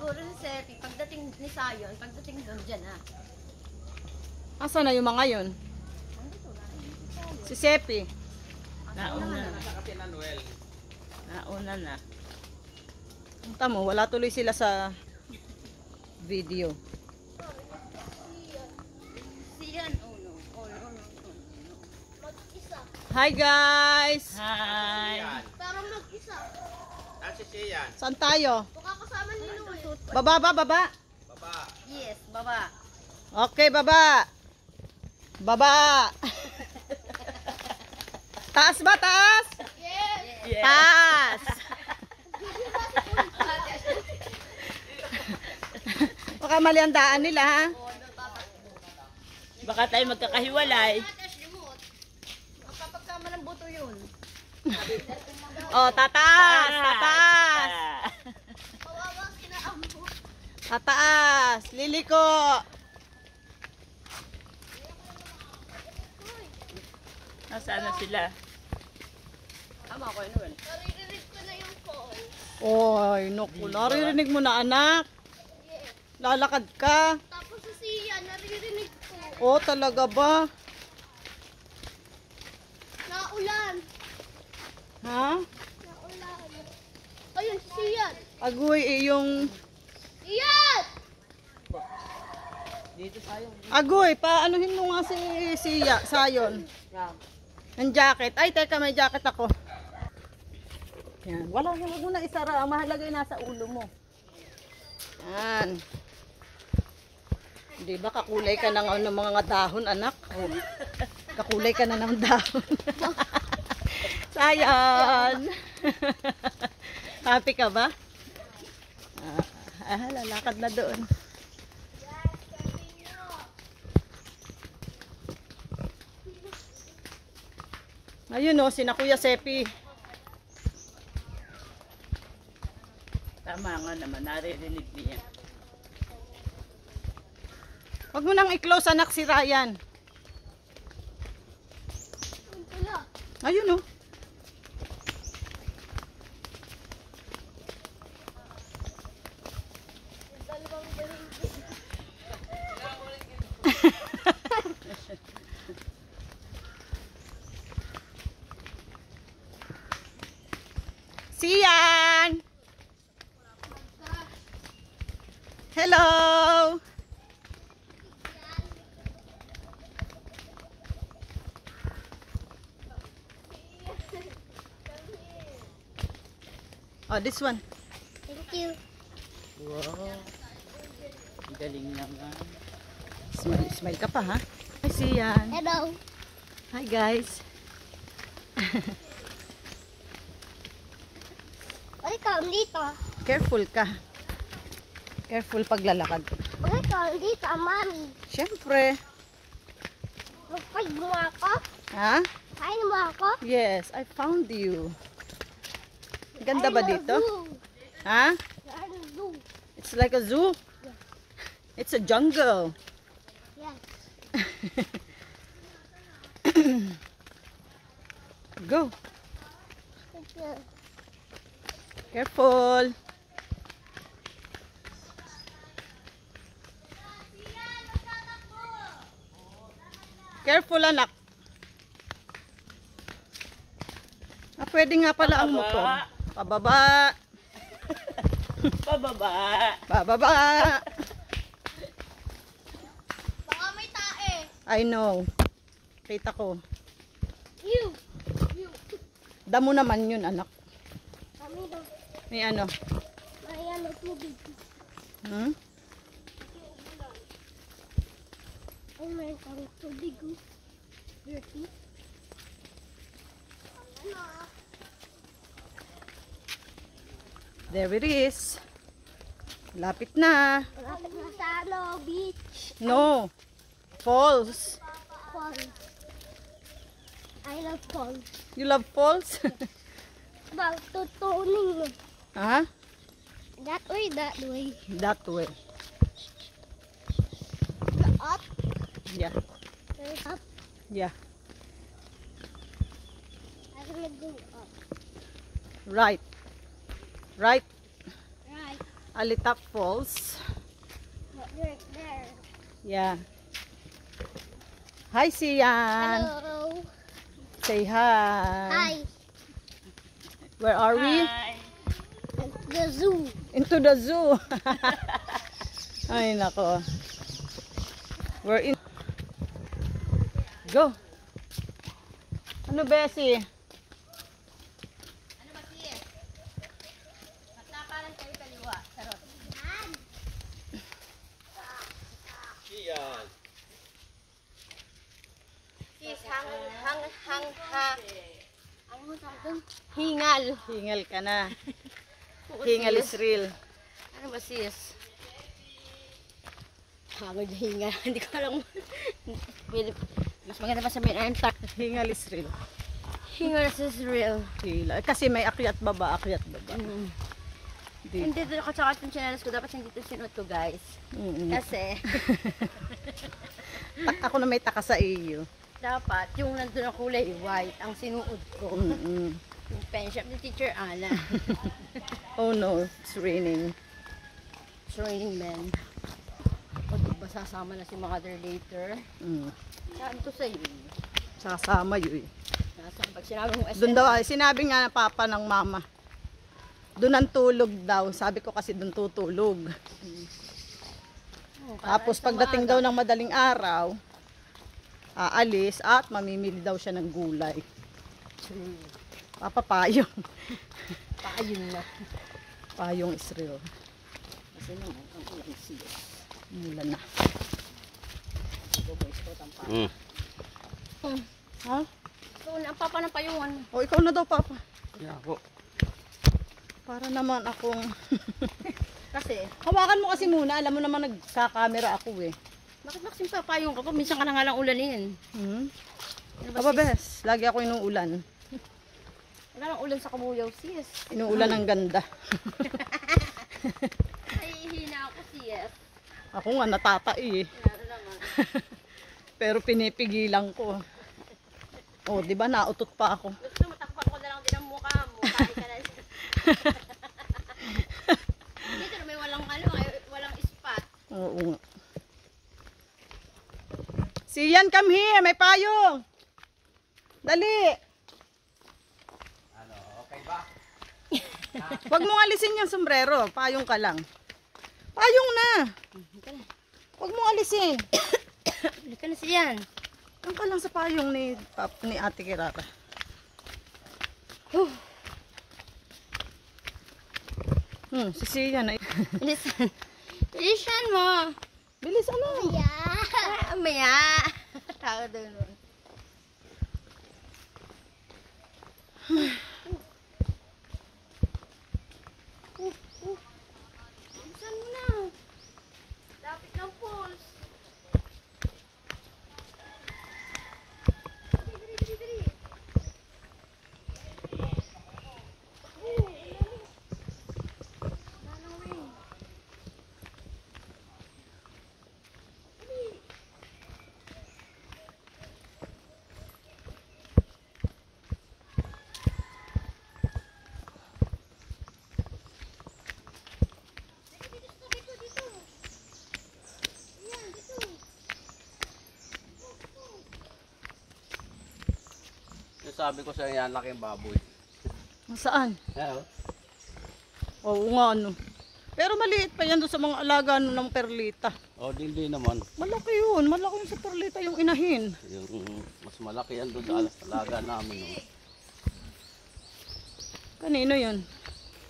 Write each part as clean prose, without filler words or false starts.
siguro si Sepi, pagdating ni Sayon, pagdating doon dyan ah. Asa na yung mga yun? Si Sepi. Nauna na. Nauna na. Punta mo, wala tuloy sila sa video. Siyan, oh no. Mag-isa. Hi guys! Hi! Parang mag-isa. Kasi siya yan. Saan tayo? Baka kasama ni Louie. Baba ba? Baba? Baba. Yes, baba. Okay, baba. Baba. Taas ba? Taas? Yes. Yeah. Taas. Baka mali ang daan nila ha? Baka tayo magkakahiwalay. Kapagkama ng buto yun. Oh, tataas. Tataas. Kawawa sinaambo. Tataas. Liliko. Nasaan na sila? Tama ko yun. Naririnig ko na yung call. Oy, naku. Naririnig mo na anak. Lalakad ka. Tapos si Siya, naririnig ko. Oh, talaga ba? Naulan. Ha? Naulan. Ayun, si Siya. Agoy, yung... Siya! Agoy, paanuhin mo nga si Sayon. Ang jacket. Ay, teka, may jacket ako. Yan. Wala mo na isara. Ang mahalaga ay nasa ulo mo. Yan. Di ba kakulay ka ng mga dahon, anak? Oh. Kakulay ka na ng dahon. Sayon! Happy ka ba? Lalakad na doon. Ayun o, sina Kuya Sepi. Tama nga naman, naririnig niya. Huwag mo nang i-close anak si Ryan. Ayun o. Siyan! Hello! Oh, this one. Thank you. Wow. Ang galing naman. Smile ka pa ha? Hi, Siyan. Hello. Hi, guys. Ay, ka dito. Careful ka. Careful paglalakad. Ay, ka dito, mami. Siyempre. Mag-find mo ako? Ha? Find mo ako? Yes, I found you. Ganda ba dito? Ha? Zoo. It's like a zoo. It's a jungle. Yes. Go. Thank you. Careful. Careful anak. Pwede nga pala ang motor. Pababa. Pababa. Pababa. Baka may tae. I know. Kita ko. You. Damo naman yun anak. Kami daw. May ano? May ano, tubig. Hmm? Ay, may tubig. Dirty. Ano? There it is. Lapit na. Malapit na sa ano, beach. No. Falls. Falls. I love falls. You love falls? Bang, tutuning. Ha? That way, that way. That way. Up, Yeah. up. Yeah. I'm gonna go up. Right. Right. Right. Alitap Falls. Yeah. Hi, Sian. Hello. Say hi. Hi. Where are we? Hi. The zoo. Into the zoo. Ay, nako. We're in. Go. Ano, Bessie? Ano ba siya? Matakalan kayo kaliwa. Sarot. Sis, ano mo tawag doon? Hingal. Hingal ka na. Hingal is real. Ano ba sis? Hangod hingal. Hindi ko alam. Mas maganda pa sabihin, I'm tired. Hingal is real. Hingal is real. Hila. Kasi may akyat baba, akyat baba. Di- Hindi dito ako tsaka itong chinelas ko. Dapat hindi ito sinuot ko, guys. Kasi, Ako na may taka sa iyo. dapat yung nandun ang kulay white ang sinuot ko. Mm-mm. Yung pen shop ni Teacher Ana. Oh no, it's raining. It's raining men. O diba sasama na si mother later? Saan to sa'yo? Sasama yun. Pag sinabi mong Doon daw, ay, sinabi nga ng papa ng mama. Doon ang tulog daw. Sabi ko kasi doon tutulog. Tapos pagdating daw ng madaling araw, aalis at mamimili daw siya ng gulay. Papapayong. Paayun na. Payong Israel. Kasi naman, ang ulang siya. Mula na. Ha? So, ang papa ng payungan. O ikaw na daw, papa. Yeah, po. Para naman akong... Kasi, Hawakan mo kasi muna. Alam mo naman nagkakamera ako eh. bakit maksim papayong ka pa? Minsan ka na nga lang ulanin. Ano ba Aba, sis? bes. Lagi ako inuulan. Wala lang ulan sa kabuyaw sis. Inuulan ng ganda. Ay, hina ako sis. Ako nga natatai eh. Lalo naman. Pero pinipigilan ko. Oh, di ba nautot pa ako? Gusto mo, takpan ko na lang din ang mukha mo. Kaya ka na. Dito may walang walang spot. Oo nga. Sian, come here. May payong. Dali. Ano, okay ba? Huwag mong alisin yung sombrero. Payong ka lang. Payong na. Huwag mong alisin. Bili ka na siyan. Ang ka lang sa payong ni Ate Kirara. Si Sian. Bilisan. Bilisan mo. Bilis ano? Maya. Tao doon. Bilisan mo na. Lapit ng pulse. Dali. Sabi ko sa yan, laking baboy. Saan? Yeah. Oo nga ano. Pero maliit pa yan doon sa mga alaga ng perlita. O, hindi naman. Malaki yun. Malaki yun sa perlita yung inahin. Yung mas malaki yan doon sa alaga namin. No? Kanino yun?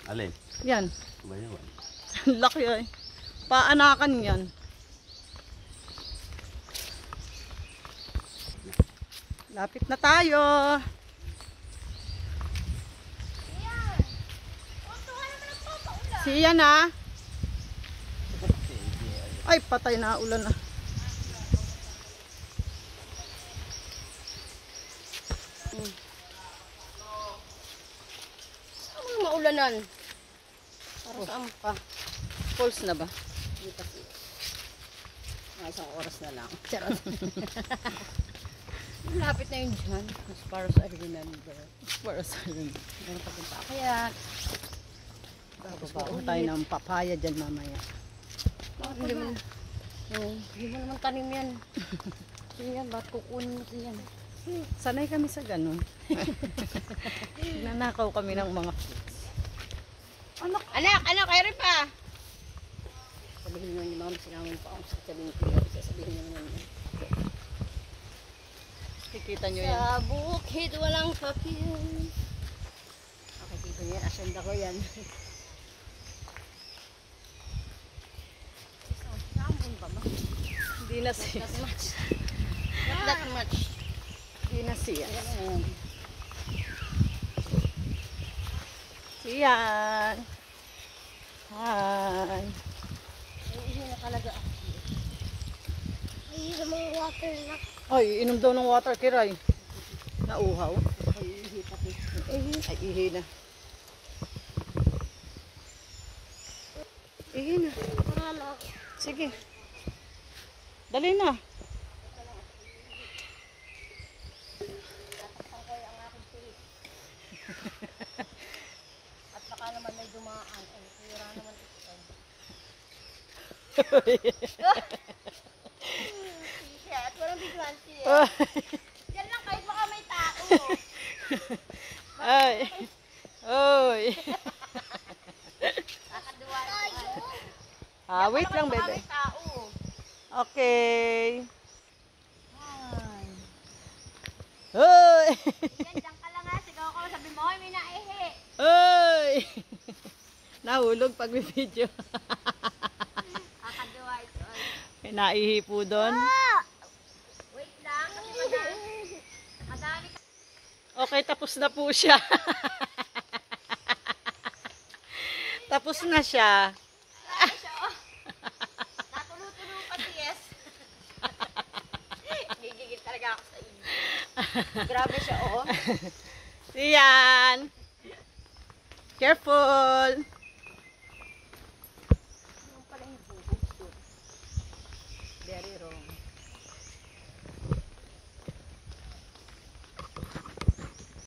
Alin? Yan. Ba yun? Laki ay. Paanakan yan. Lapit na tayo. Siya na. Ay, patay na ulan na. Ano yung maulanan? Para saan pa? Pulse na ba? Hindi kasi. Mga isang oras na lang. Charot. Lapit na yun dyan. As far as I remember. Para sa Meron papunta. Kaya, Tapos kukuha tayo ng papaya dyan mamaya. Hindi mo, hindi mo naman tanim yan. Yan, ba't kukunin mo yan? Sanay kami sa ganun. Nanakaw kami ng mga fruits. Anak, ayun pa! Sabihin nyo ni ma'am, sinangon pa ako. Sabihin ko, sabihin nyo naman yan. Kikita nyo yan. Sa bukid walang papel. Okay, dito yan. Asyenda ko yan. Sambon ba ba? Hindi na siya. Not much. Not that much. Hindi na siya. Ayan. Siyan. Hi. Iihi na talaga ako. Iihi sa mga water na. Ay, inom daw ng water, Kiray. Nauhaw. Iihi pati. Ay, ihi na. Ihi na. Sige. Dali na. At baka naman may dumaan. Ay, sira naman ito. Siya, at walang bigyan siya. Yan lang kahit baka may tao. Ay. Oy. Kakaduwa. Wait lang, bebe. May tao. Okay. Hoy. Yan, dyan ka lang ha. Sigaw ko. Sabi mo, may naihi. Hoy. Nahulog pag may video. Kakaduwa ito. May naihi po doon. Wait lang. Kasi madami ka. Okay, tapos na po siya. Tapos na siya. Natulo-tulo pa yes. Gigigil talaga ako sa inyo. Grabe siya, oh. Siyan. Careful.